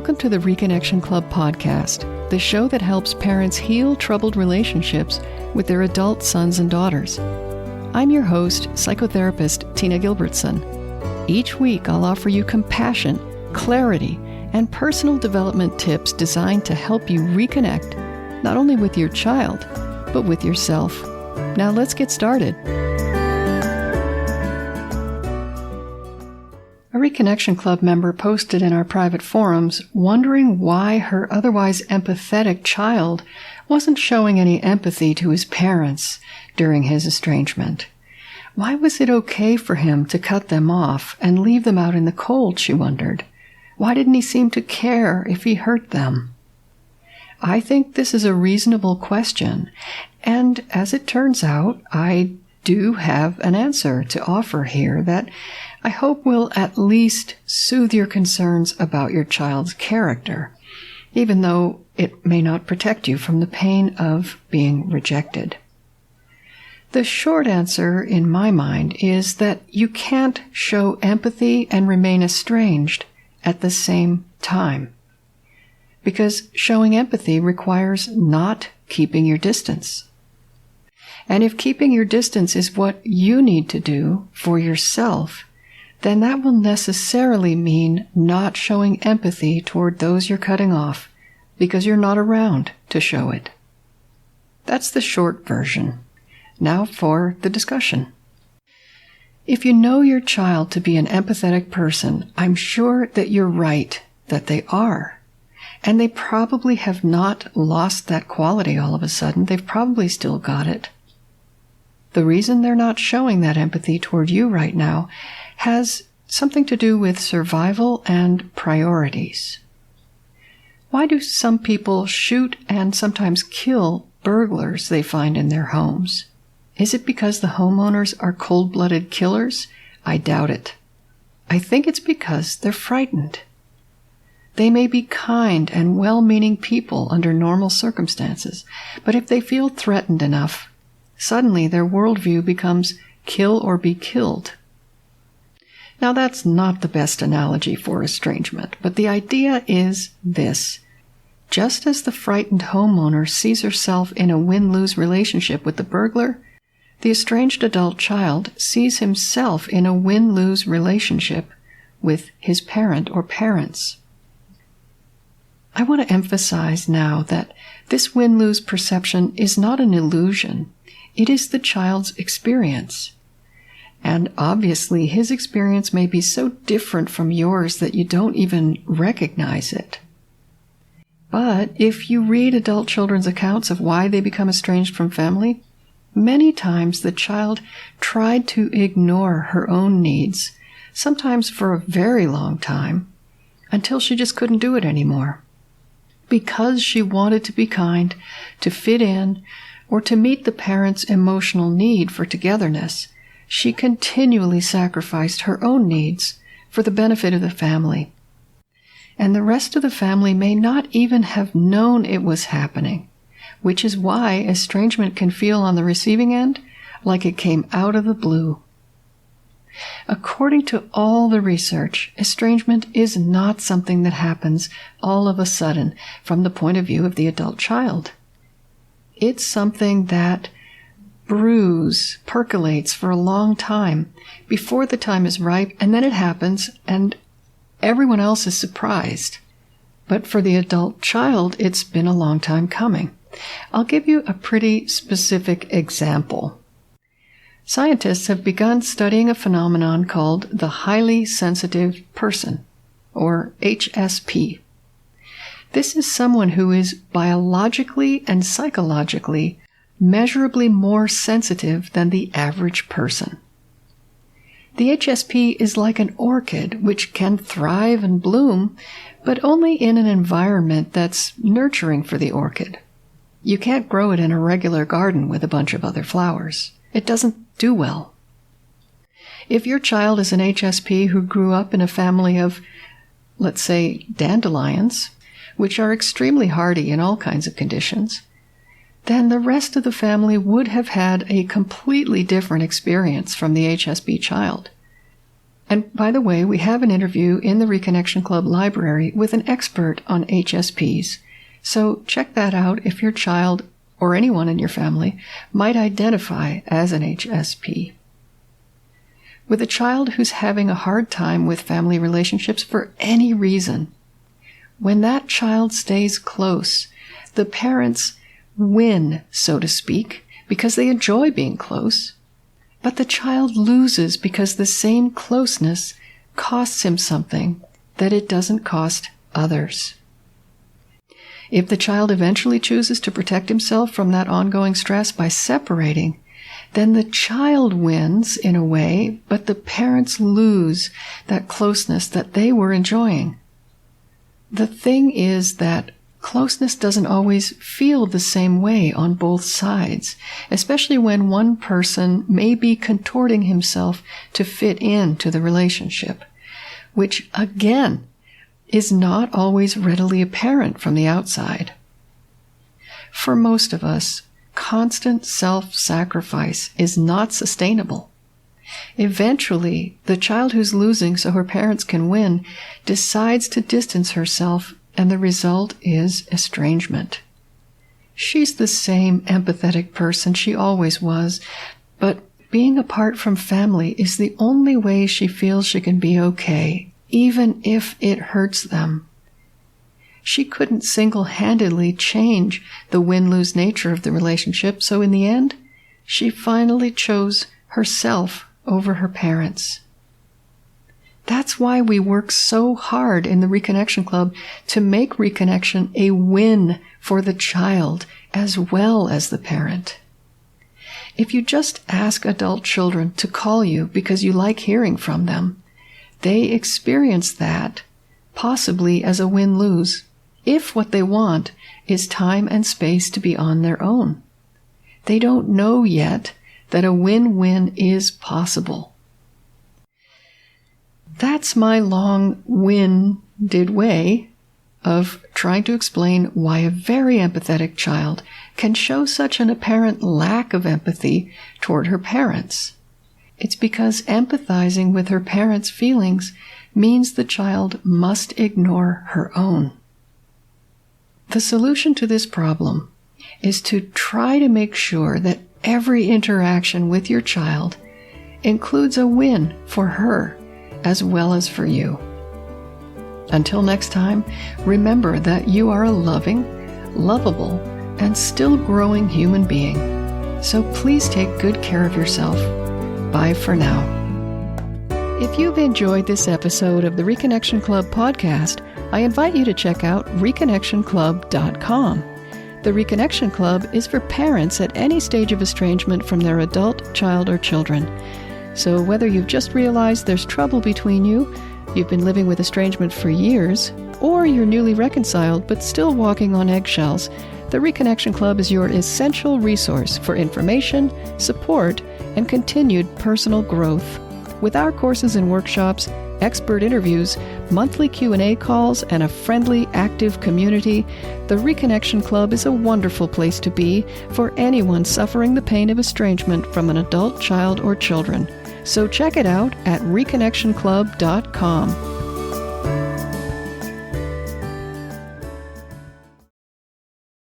Welcome to the Reconnection Club podcast, the show that helps parents heal troubled relationships with their adult sons and daughters. I'm your host, psychotherapist Tina Gilbertson. Each week, I'll offer you compassion, clarity, and personal development tips designed to help you reconnect, not only with your child, but with yourself. Now let's get started. A Reconnection Club member posted in our private forums wondering why her otherwise empathetic child wasn't showing any empathy to his parents during his estrangement. Why was it okay for him to cut them off and leave them out in the cold, she wondered. Why didn't he seem to care if he hurt them? I think this is a reasonable question, and as it turns out, I do have an answer to offer here that I hope will at least soothe your concerns about your child's character, even though it may not protect you from the pain of being rejected. The short answer, in my mind, is that you can't show empathy and remain estranged at the same time, because showing empathy requires not keeping your distance. And if keeping your distance is what you need to do for yourself, then that will necessarily mean not showing empathy toward those you're cutting off because you're not around to show it. That's the short version. Now for the discussion. If you know your child to be an empathetic person, I'm sure that you're right that they are. And they probably have not lost that quality all of a sudden. They've probably still got it. The reason they're not showing that empathy toward you right now has something to do with survival and priorities. Why do some people shoot and sometimes kill burglars they find in their homes? Is it because the homeowners are cold-blooded killers? I doubt it. I think it's because they're frightened. They may be kind and well-meaning people under normal circumstances, but if they feel threatened enough, suddenly their worldview becomes kill or be killed. Now that's not the best analogy for estrangement, but the idea is this. Just as the frightened homeowner sees herself in a win-lose relationship with the burglar, the estranged adult child sees himself in a win-lose relationship with his parent or parents. I want to emphasize now that this win-lose perception is not an illusion. It is the child's experience. And obviously, his experience may be so different from yours that you don't even recognize it. But if you read adult children's accounts of why they become estranged from family, many times the child tried to ignore her own needs, sometimes for a very long time, until she just couldn't do it anymore. Because she wanted to be kind, to fit in, or to meet the parent's emotional need for togetherness, she continually sacrificed her own needs for the benefit of the family. And the rest of the family may not even have known it was happening, which is why estrangement can feel on the receiving end like it came out of the blue. According to all the research, estrangement is not something that happens all of a sudden from the point of view of the adult child. It's something that percolates for a long time before the time is ripe, and then it happens and everyone else is surprised. But for the adult child, it's been a long time coming. I'll give you a pretty specific example. Scientists have begun studying a phenomenon called the highly sensitive person, or HSP. This is someone who is biologically and psychologically measurably more sensitive than the average person. The HSP is like an orchid which can thrive and bloom, but only in an environment that's nurturing for the orchid. You can't grow it in a regular garden with a bunch of other flowers. It doesn't do well. If your child is an HSP who grew up in a family of, let's say, dandelions, which are extremely hardy in all kinds of conditions, then the rest of the family would have had a completely different experience from the HSP child. And by the way, we have an interview in the Reconnection Club library with an expert on HSPs. So check that out if your child or anyone in your family might identify as an HSP. With a child who's having a hard time with family relationships for any reason, when that child stays close, the parents win, so to speak, because they enjoy being close, but the child loses because the same closeness costs him something that it doesn't cost others. If the child eventually chooses to protect himself from that ongoing stress by separating, then the child wins in a way, but the parents lose that closeness that they were enjoying. The thing is that closeness doesn't always feel the same way on both sides, especially when one person may be contorting himself to fit into the relationship, which, again, is not always readily apparent from the outside. For most of us, constant self-sacrifice is not sustainable. Eventually, the child who's losing so her parents can win decides to distance herself, and the result is estrangement. She's the same empathetic person she always was, but being apart from family is the only way she feels she can be okay, even if it hurts them. She couldn't single-handedly change the win-lose nature of the relationship, so in the end, she finally chose herself over her parents. That's why we work so hard in the Reconnection Club to make reconnection a win for the child as well as the parent. If you just ask adult children to call you because you like hearing from them, they experience that possibly as a win-lose, if what they want is time and space to be on their own. They don't know yet that a win-win is possible. That's my long-winded way of trying to explain why a very empathetic child can show such an apparent lack of empathy toward her parents. It's because empathizing with her parents' feelings means the child must ignore her own. The solution to this problem is to try to make sure that every interaction with your child includes a win for her as well as for you. Until next time, remember that you are a loving, lovable, and still growing human being. So please take good care of yourself. Bye for now. If you've enjoyed this episode of the Reconnection Club podcast, I invite you to check out reconnectionclub.com. The Reconnection Club is for parents at any stage of estrangement from their adult, child, or children. So whether you've just realized there's trouble between you, you've been living with estrangement for years, or you're newly reconciled but still walking on eggshells, the Reconnection Club is your essential resource for information, support, and continued personal growth. With our courses and workshops, expert interviews, monthly Q&A calls, and a friendly, active community, the Reconnection Club is a wonderful place to be for anyone suffering the pain of estrangement from an adult, child, or children. So check it out at reconnectionclub.com.